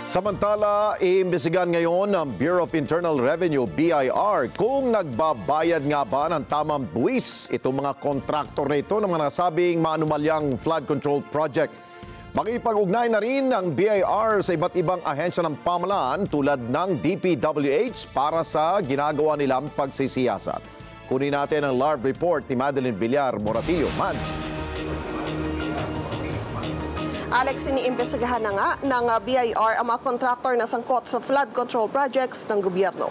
Samantala, iimbestigahan ngayon ng Bureau of Internal Revenue, BIR, kung nagbabayad nga ba ng tamang buwis itong mga kontraktor na ito ng mga nasabing maanumalyang flood control project. Makipag-ugnay na rin ang BIR sa iba't ibang ahensya ng pamahalaan tulad ng DPWH para sa ginagawa nilang pagsisiyasat. Kunin natin ang live report ni Madeline Villar Moratillo. Mads. Alex, iniimbestigahan na nga ng BIR ang mga kontraktor na sangkot sa flood control projects ng gobyerno.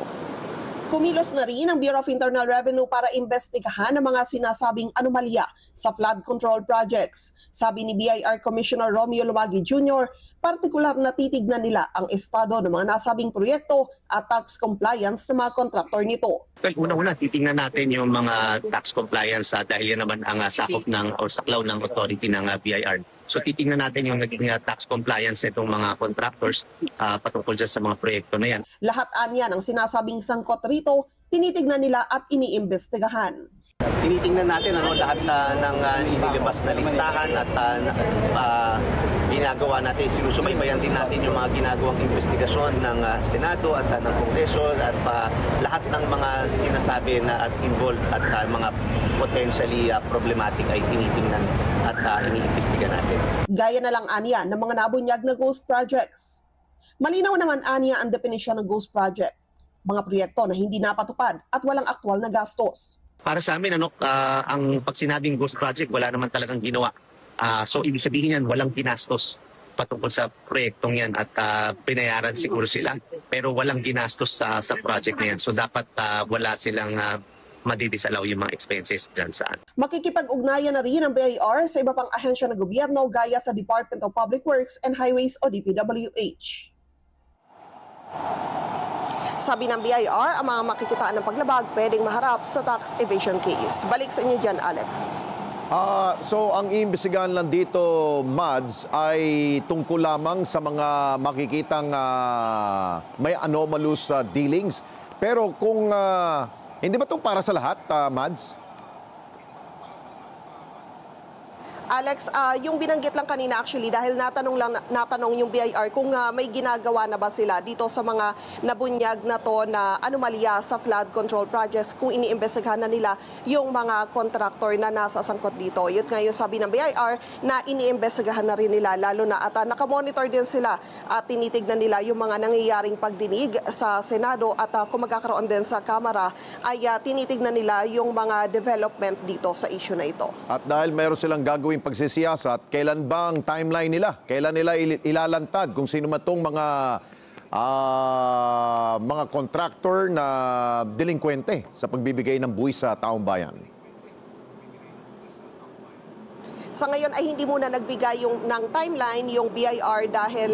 Kumilos na rin ang Bureau of Internal Revenue para imbestigahan ang mga sinasabing anomalya sa flood control projects. Sabi ni BIR Commissioner Romeo Lumagi Jr., partikular na titignan nila ang estado ng mga nasabing proyekto at tax compliance ng mga kontraktor nito. Well, una-una, titingnan natin yung mga tax compliance dahil yan naman ang sakop ng o saklaw ng authority ng BIR. So titingnan natin yung naging tax compliance nitong mga contractors patungkol dyan sa mga proyekto na yan. Lahat anya ng sinasabing sangkot rito, tinitignan nila at iniimbestigahan. Tinitingnan natin lahat ng inilabas na listahan at ginagawa natin, sinusubaybayan din natin yung mga ginagawang investigasyon ng Senado at ng Kongreso at lahat ng mga sinasabi na at involved at mga potentially problematic ay tinitingnan at iniimbestiga natin. Gaya na lang anya ng mga nabunyag na ghost projects. Malinaw naman anya ang definisyon ng ghost project, mga proyekto na hindi napatupad at walang aktwal na gastos. Para sa amin, ang pag sinabing ghost project, wala naman talagang ginawa. So ibig sabihin yan, walang ginastos patungkol sa proyektong yan at pinayaran siguro sila pero walang ginastos sa project na yan. So dapat wala silang madidisalaw yung mga expenses dyan saan. Makikipag-ugnayan na rin ang BIR sa iba pang ahensya ng gobyerno gaya sa Department of Public Works and Highways o DPWH. Sabi ng BIR, ang mga makikitaan ng paglabag pwedeng maharap sa tax evasion case. Balik sa inyo dyan, Alex. So ang iimbestigahan lang dito, Mads, ay tungkol lamang sa mga makikitang may anomalous dealings. Pero kung hindi ba ito para sa lahat, Mads? Alex, yung binanggit lang kanina actually dahil natanong yung BIR kung may ginagawa na ba sila dito sa mga nabunyag na to na anomalya sa flood control projects kung iniimbestigahan na nila yung mga contractor na nasa sangkot dito. Yun nga yung sabi ng BIR na iniimbestigahan na rin nila lalo na at nakamonitor din sila at tinitignan nila yung mga nangyayaring pagdinig sa Senado at kung magkakaroon din sa Kamara ay tinitignan nila yung mga development dito sa issue na ito. At dahil mayroon silang gagawin pagsisiyasat, kailan ba ang timeline nila? Kailan nila ilalantad kung sino matong mga contractor na delinkwente sa pagbibigay ng buwis sa taong bayan? Sa ngayon ay hindi muna nagbigay ng timeline yung BIR dahil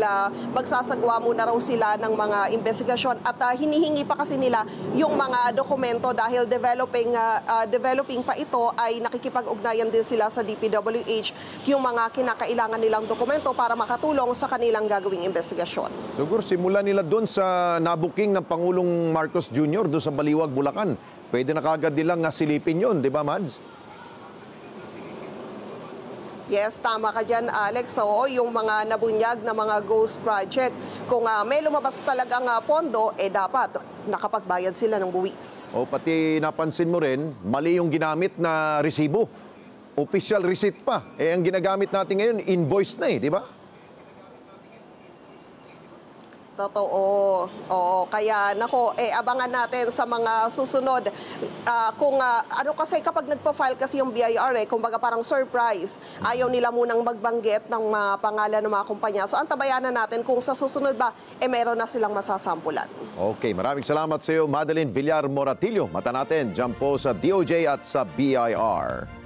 magsasagawa muna raw sila ng mga investigasyon at hinihingi pa kasi nila yung mga dokumento dahil developing pa ito ay nakikipag-ugnayan din sila sa DPWH yung mga kinakailangan nilang dokumento para makatulong sa kanilang gagawing investigasyon. Siguro simulan nila doon sa nabuking ng Pangulong Marcos Jr. doon sa Baliwag, Bulacan. Pwede na kagad nilang silipin yun, di ba, Mads? Yes, tama ka dyan, Alex. So, yung mga nabunyag na mga ghost project, kung may lumabas talagang pondo, dapat nakapagbayad sila ng buwis. O pati napansin mo rin, mali yung ginamit na resibo. Official receipt pa. Ang ginagamit natin ngayon, invoice na di ba? Totoo. Oo, kaya nako, abangan natin sa mga susunod. Kung kasi kapag nagpa-file kasi yung BIR, kumbaga parang surprise. Ayaw nila munang magbanggit ng pangalan ng mga kumpanya. So antabayanan natin kung sa susunod ba meron na silang masasampulan. Okay, maraming salamat sa iyo, Madeline Villar Moratillo. Mata natin, dyan po sa DOJ at sa BIR.